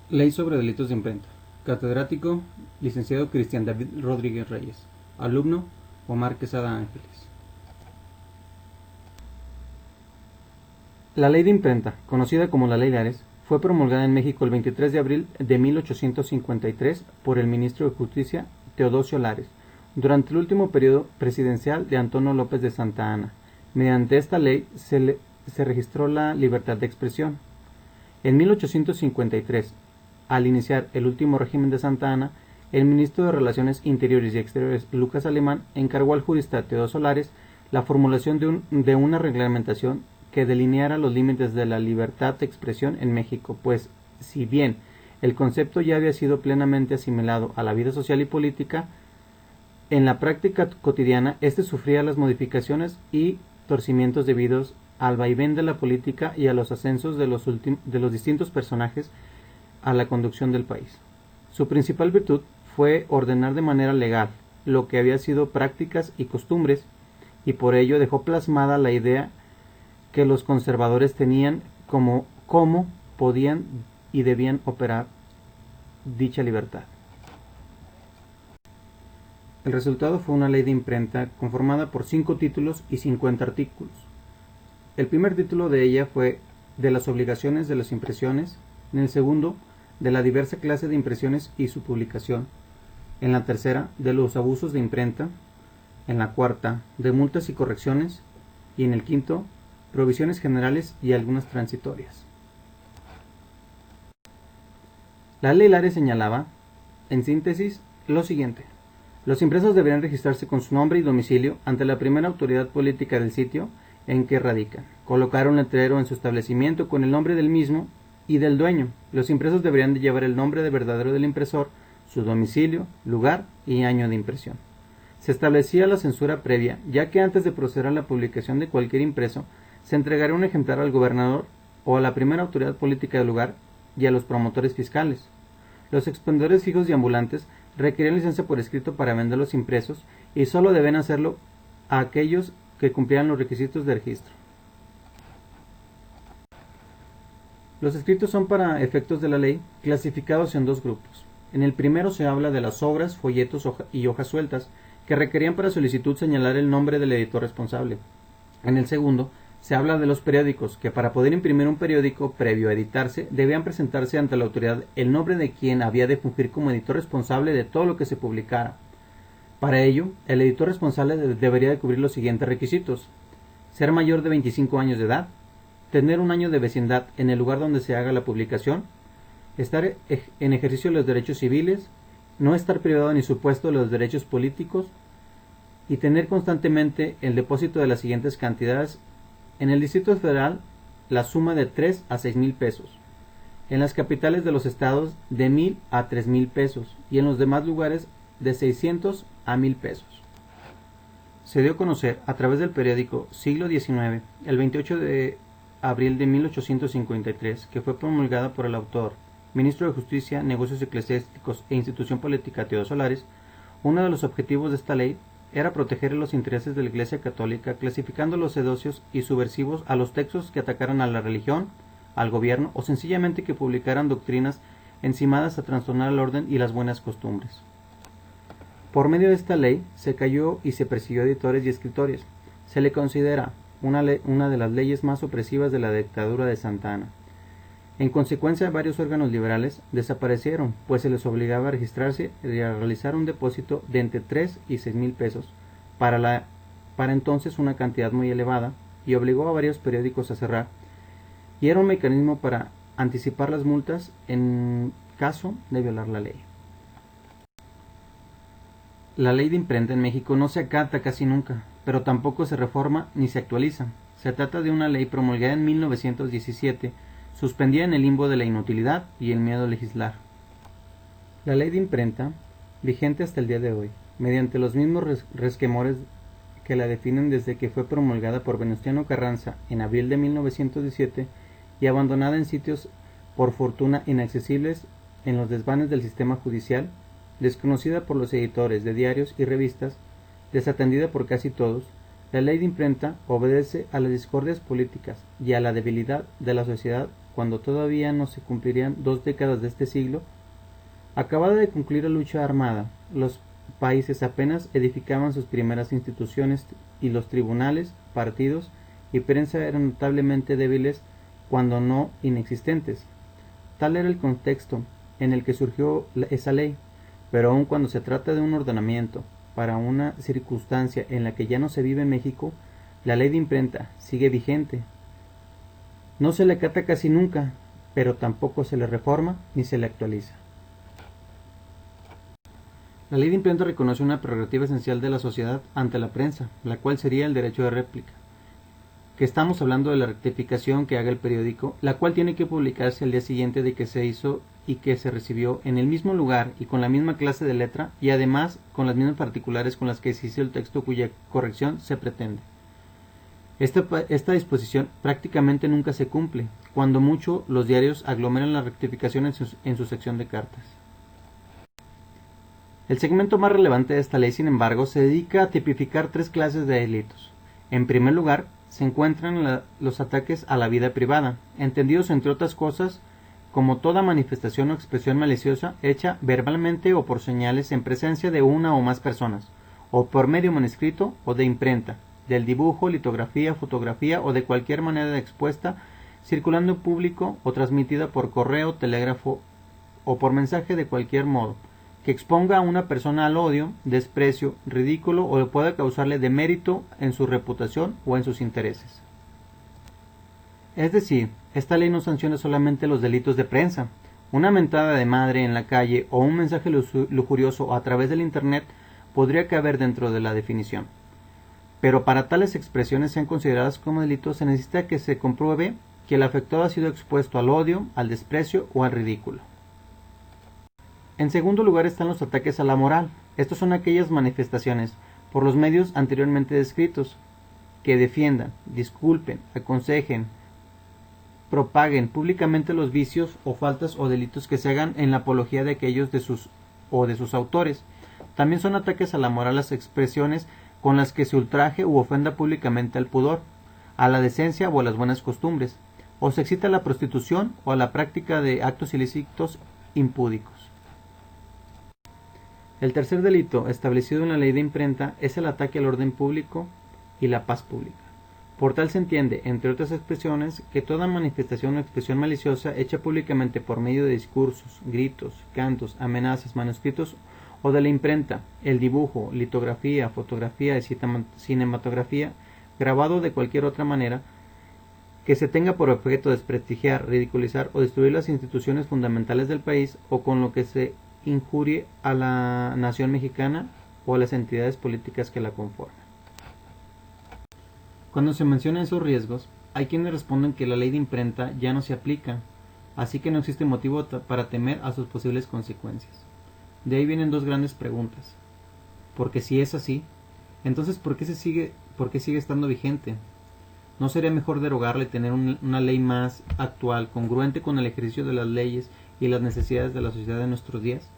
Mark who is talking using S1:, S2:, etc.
S1: Ley sobre delitos de imprenta. Catedrático, licenciado Cristian David Rodríguez Reyes. Alumno, Omar Quesada Ángeles. La Ley de Imprenta, conocida como la Ley Lares, fue promulgada en México el 23 de abril de 1853 por el ministro de Justicia Teodosio Lares, durante el último periodo presidencial de Antonio López de Santa Anna. Mediante esta ley se registró la libertad de expresión. En 1853, al iniciar el último régimen de Santa Anna, el ministro de Relaciones Interiores y Exteriores, Lucas Alemán, encargó al jurista Teodosio Lares la formulación de una reglamentación que delineara los límites de la libertad de expresión en México, pues, si bien el concepto ya había sido plenamente asimilado a la vida social y política, en la práctica cotidiana éste sufría las modificaciones y torcimientos debidos al vaivén de la política y a los ascensos de los distintos personajes a la conducción del país. Su principal virtud fue ordenar de manera legal lo que había sido prácticas y costumbres, y por ello dejó plasmada la idea que los conservadores tenían como cómo podían y debían operar dicha libertad. El resultado fue una ley de imprenta conformada por 5 títulos y 50 artículos. El primer título de ella fue de las obligaciones de las impresiones, en el segundo, de la diversa clase de impresiones y su publicación, en la tercera, de los abusos de imprenta, en la cuarta, de multas y correcciones, y en el quinto, provisiones generales y algunas transitorias. La ley Lares señalaba, en síntesis, lo siguiente: los impresos deberían registrarse con su nombre y domicilio ante la primera autoridad política del sitio en que radican, colocar un letrero en su establecimiento con el nombre del mismo y del dueño. Los impresos deberían de llevar el nombre de verdadero del impresor, su domicilio, lugar y año de impresión. Se establecía la censura previa, ya que antes de proceder a la publicación de cualquier impreso, se entregaría un ejemplar al gobernador o a la primera autoridad política del lugar y a los promotores fiscales. Los expendedores fijos y ambulantes requerían licencia por escrito para vender los impresos y solo deben hacerlo a aquellos que cumplieran los requisitos de registro. Los escritos son, para efectos de la ley, clasificados en 2 grupos. En el primero se habla de las obras, folletos y hojas sueltas, que requerían para solicitud señalar el nombre del editor responsable. En el segundo se habla de los periódicos, que para poder imprimir un periódico previo a editarse, debían presentarse ante la autoridad el nombre de quien había de fungir como editor responsable de todo lo que se publicara. Para ello, el editor responsable debería de cubrir los siguientes requisitos: ser mayor de 25 años de edad, tener un año de vecindad en el lugar donde se haga la publicación, estar en ejercicio de los derechos civiles, no estar privado ni supuesto de los derechos políticos, y tener constantemente el depósito de las siguientes cantidades: en el Distrito Federal, la suma de 3 a 6 mil pesos, en las capitales de los estados de 1,000 a 3,000 pesos, y en los demás lugares de 600 a 1,000 pesos. Se dio a conocer a través del periódico Siglo XIX, el 28 de abril de 1853, que fue promulgada por el autor, ministro de Justicia, Negocios Eclesiásticos e Institución Política Teodosio Lares. Uno de los objetivos de esta ley era proteger los intereses de la Iglesia Católica, clasificando los sedocios y subversivos a los textos que atacaran a la religión, al gobierno o sencillamente que publicaran doctrinas encimadas a trastornar el orden y las buenas costumbres. Por medio de esta ley se cayó y se persiguió a editores y escritores. Se le considera una de las leyes más opresivas de la dictadura de Santa Anna. En consecuencia, varios órganos liberales desaparecieron, pues se les obligaba a registrarse y a realizar un depósito de entre 3 y 6 mil pesos, para entonces una cantidad muy elevada, y obligó a varios periódicos a cerrar, y era un mecanismo para anticipar las multas en caso de violar la ley. La ley de imprenta en México no se acata casi nunca, pero tampoco se reforma ni se actualiza. Se trata de una ley promulgada en 1917, suspendida en el limbo de la inutilidad y el miedo a legislar. La ley de imprenta, vigente hasta el día de hoy, mediante los mismos resquemores que la definen desde que fue promulgada por Venustiano Carranza en abril de 1917 y abandonada en sitios por fortuna inaccesibles en los desvanes del sistema judicial, desconocida por los editores de diarios y revistas, desatendida por casi todos, la ley de imprenta obedece a las discordias políticas y a la debilidad de la sociedad cuando todavía no se cumplirían 2 décadas de este siglo, acabada de concluir la lucha armada, los países apenas edificaban sus primeras instituciones y los tribunales, partidos y prensa eran notablemente débiles cuando no inexistentes. Tal era el contexto en el que surgió esa ley, pero aun cuando se trata de un ordenamiento para una circunstancia en la que ya no se vive en México, la ley de imprenta sigue vigente. No se le acata casi nunca, pero tampoco se le reforma ni se le actualiza. La ley de imprenta reconoce una prerrogativa esencial de la sociedad ante la prensa, la cual sería el derecho de réplica. Que estamos hablando de la rectificación que haga el periódico, la cual tiene que publicarse al día siguiente de que se hizo y que se recibió en el mismo lugar y con la misma clase de letra y además con las mismas particulares con las que se hizo el texto cuya corrección se pretende. Esta disposición prácticamente nunca se cumple, cuando mucho los diarios aglomeran la rectificación en su sección de cartas. El segmento más relevante de esta ley, sin embargo, se dedica a tipificar 3 clases de delitos. En primer lugar, se encuentran los ataques a la vida privada, entendidos entre otras cosas como toda manifestación o expresión maliciosa hecha verbalmente o por señales en presencia de una o más personas, o por medio manuscrito o de imprenta, del dibujo, litografía, fotografía o de cualquier manera expuesta, circulando en público o transmitida por correo, telégrafo o por mensaje de cualquier modo, que exponga a una persona al odio, desprecio, ridículo o pueda causarle demérito en su reputación o en sus intereses. Es decir, esta ley no sanciona solamente los delitos de prensa. Una mentada de madre en la calle o un mensaje lujurioso a través del Internet podría caber dentro de la definición. Pero para tales expresiones sean consideradas como delitos se necesita que se compruebe que el afectado ha sido expuesto al odio, al desprecio o al ridículo. En segundo lugar están los ataques a la moral. Estos son aquellas manifestaciones, por los medios anteriormente descritos, que defiendan, disculpen, aconsejen, propaguen públicamente los vicios o faltas o delitos que se hagan en la apología de aquellos de sus autores. También son ataques a la moral las expresiones con las que se ultraje u ofenda públicamente al pudor, a la decencia o a las buenas costumbres, o se excita a la prostitución o a la práctica de actos ilícitos impúdicos. El tercer delito establecido en la ley de imprenta es el ataque al orden público y la paz pública. Por tal se entiende, entre otras expresiones, que toda manifestación o expresión maliciosa hecha públicamente por medio de discursos, gritos, cantos, amenazas, manuscritos o de la imprenta, el dibujo, litografía, fotografía y cinematografía, grabado de cualquier otra manera, que se tenga por objeto desprestigiar, ridiculizar o destruir las instituciones fundamentales del país o con lo que se injurie a la nación mexicana o a las entidades políticas que la conforman. Cuando se mencionan esos riesgos, hay quienes responden que la ley de imprenta ya no se aplica, así que no existe motivo para temer a sus posibles consecuencias. De ahí vienen 2 grandes preguntas. Porque si es así, entonces ¿por qué sigue estando vigente? ¿No sería mejor derogarla y tener una ley más actual, congruente con el ejercicio de las leyes y las necesidades de la sociedad de nuestros días?